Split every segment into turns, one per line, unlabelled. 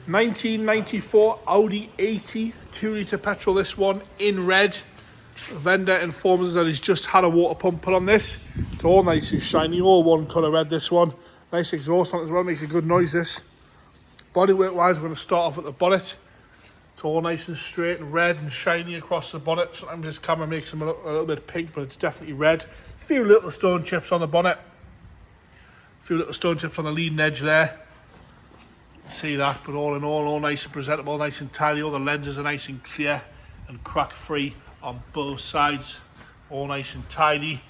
1994 Audi 80 2-litre petrol, this one in red. The vendor informs us that he's just had a water pump put on this. It's all nice and shiny, all one colour red, this one. Nice exhaust on it as well, makes a good noise this. Bodywork wise, we're going to start off at the bonnet. It's all nice and straight and red and shiny across the bonnet. Sometimes this camera makes them look a little bit pink, but it's definitely red. A few little stone chips on the bonnet. A few little stone chips on the leading edge there. See that, but all in all nice and presentable, nice and tidy. All the lenses are nice and clear and crack free on both sides. All nice and tidy.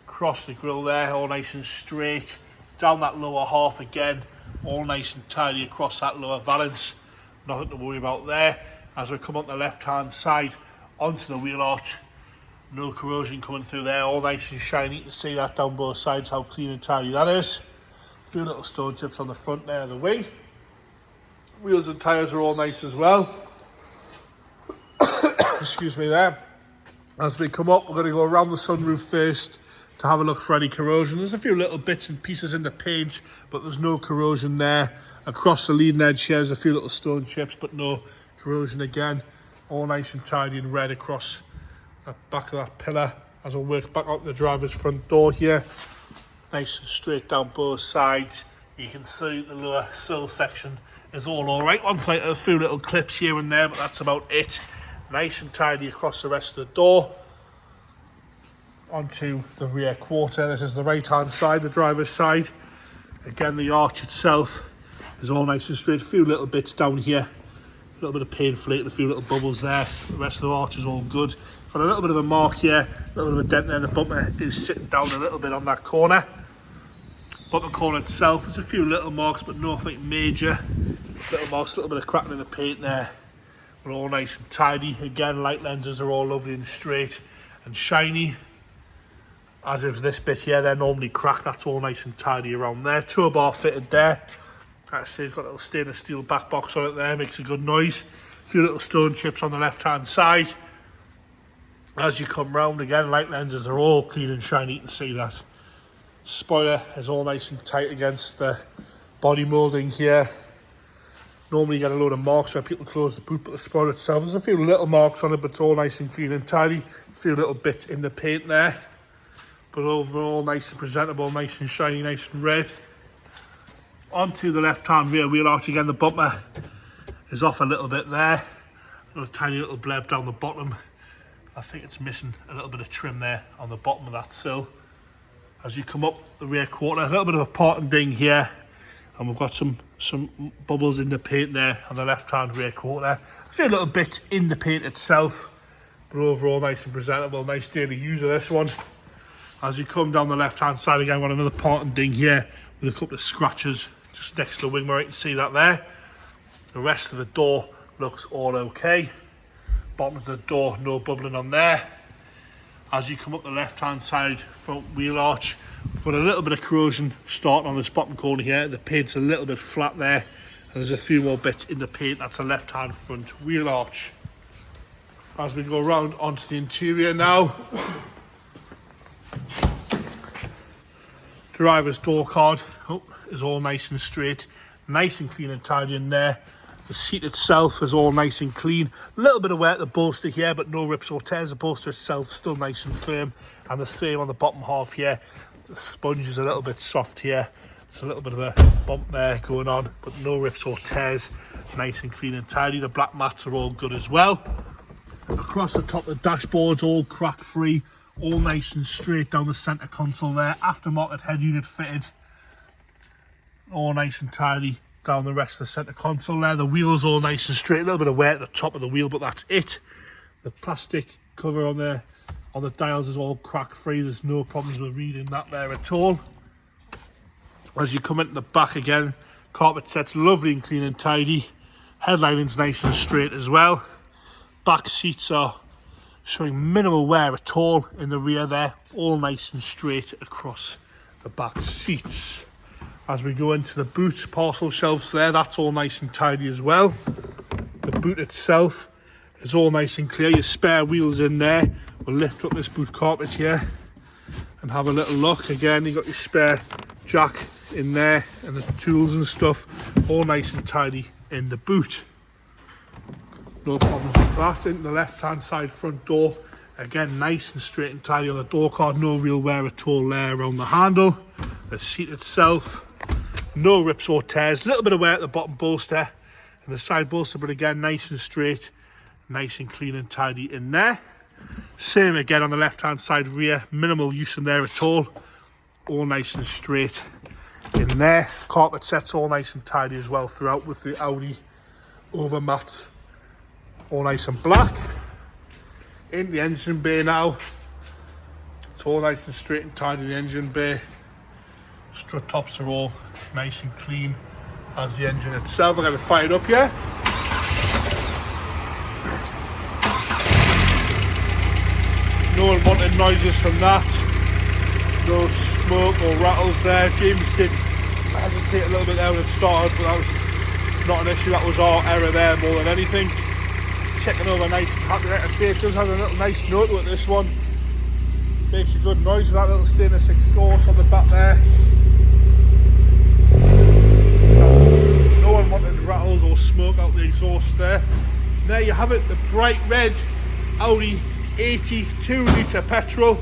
Across the grille there, all nice and straight. Down that lower half again, all nice and tidy across that lower valance. Nothing to worry about there. As we come on the left hand side onto the wheel arch, no corrosion coming through there, all nice and shiny. You can see that down both sides, how clean and tidy that is. A few little stone chips on the front there of the wing. Wheels and tyres are all nice as well. Excuse me there. As we come up, we're going to go around the sunroof first to have a look for any corrosion. There's a few little bits and pieces in the paint, but there's no corrosion there. Across the leading edge here, there's a few little stone chips, but no corrosion again. All nice and tidy and red across the back of that pillar. As I work back out the driver's front door here. Nice and straight down both sides. You can see the lower sill section is all right. One side, a few little clips here and there, but that's about it. Nice and tidy across the rest of the door. Onto the rear quarter. This is the right hand side, the driver's side. Again, the arch itself is all nice and straight. A few little bits down here, a little bit of paint flake, a few little bubbles there. The rest of the arch is all good. Got a little bit of a mark here, a little bit of a dent there. The bumper is sitting down a little bit on that corner. Bumper corner itself, there's a few little marks, but nothing major. Little marks, a little bit of cracking in the paint there. But all nice and tidy. Again, light lenses are all lovely and straight and shiny. As if this bit here, they're normally cracked. That's all nice and tidy around there. Tow bar fitted there. Like I say, it's got a little stainless steel back box on it there. Makes a good noise. A few little stone chips on the left hand side. As you come round again, light lenses are all clean and shiny. You can see that. Spoiler is all nice and tight against the body moulding here. Normally you get a load of marks where people close the boot, but the spoiler itself, there's a few little marks on it, but it's all nice and clean and tidy. A few little bits in the paint there. But overall, nice and presentable, nice and shiny, nice and red. Onto the left-hand rear wheel arch again, the bumper is off a little bit there. Got a tiny little bleb down the bottom. I think it's missing a little bit of trim there on the bottom of that sill. As you come up the rear quarter, a little bit of a part and ding here. And we've got some bubbles in the paint there on the left-hand rear quarter. A few little bits in the paint itself. But overall, nice and presentable, nice daily user, this one. As you come down the left-hand side again, we've got another part and ding here with a couple of scratches just next to the wing mirror. You can see that there. The rest of the door looks all okay. Bottom of the door, no bubbling on there. As you come up the left-hand side front wheel arch, we've got a little bit of corrosion starting on this bottom corner here. The paint's a little bit flat there, and there's a few more bits in the paint. That's a left-hand front wheel arch. As we go around onto the interior now, driver's door card is all nice and straight, nice and clean and tidy in there. The seat itself is all nice and clean. A little bit of wear at the bolster here, but no rips or tears. The bolster itself still nice and firm, and the same on the bottom half here. The sponge is a little bit soft here. There's a little bit of a bump there going on, but no rips or tears. Nice and clean and tidy. The black mats are all good as well. Across the top of the dashboard's all crack free, all nice and straight down the centre console there. Aftermarket head unit fitted. All nice and tidy down the rest of the centre console there. The wheels all nice and straight. A little bit of wear at the top of the wheel, but that's it. The plastic cover on the dials is all crack free. There's no problems with reading that there at all. As you come into the back again, carpet set's lovely and clean and tidy. Headlining's nice and straight as well. Back seats are showing minimal wear at all in the rear there. All nice and straight across the back seats. As we go into the boot, parcel shelves there, that's all nice and tidy as well. The boot itself is all nice and clear. Your spare wheels in there. We'll lift up this boot carpet here and have a little look. Again, you got your spare jack in there and the tools and stuff, all nice and tidy in the boot. No problems with that. Into the left hand side front door, again nice and straight and tidy on the door card, no real wear at all there around the handle. The seat itself, no rips or tears, a little bit of wear at the bottom bolster and the side bolster, but again nice and straight, nice and clean and tidy in there. Same again on the left hand side rear, minimal use in there at all nice and straight in there. Carpet sets all nice and tidy as well throughout with the Audi over mats, all nice and black. In the engine bay now, it's all nice and straight and tidy in the engine bay. Strut tops are all nice and clean as the engine itself. I'm going to fire it up here. No unwanted noises from that. No smoke or rattles there. James did hesitate a little bit there when it started, but that was not an issue. That was our error there more than anything. Checking over nice and happy. Like I say, it does have a little nice note with this one. Makes a good noise with that little stainless exhaust on the back there. No unwanted rattles or smoke out the exhaust there. There you have it, the bright red Audi 82 litre petrol.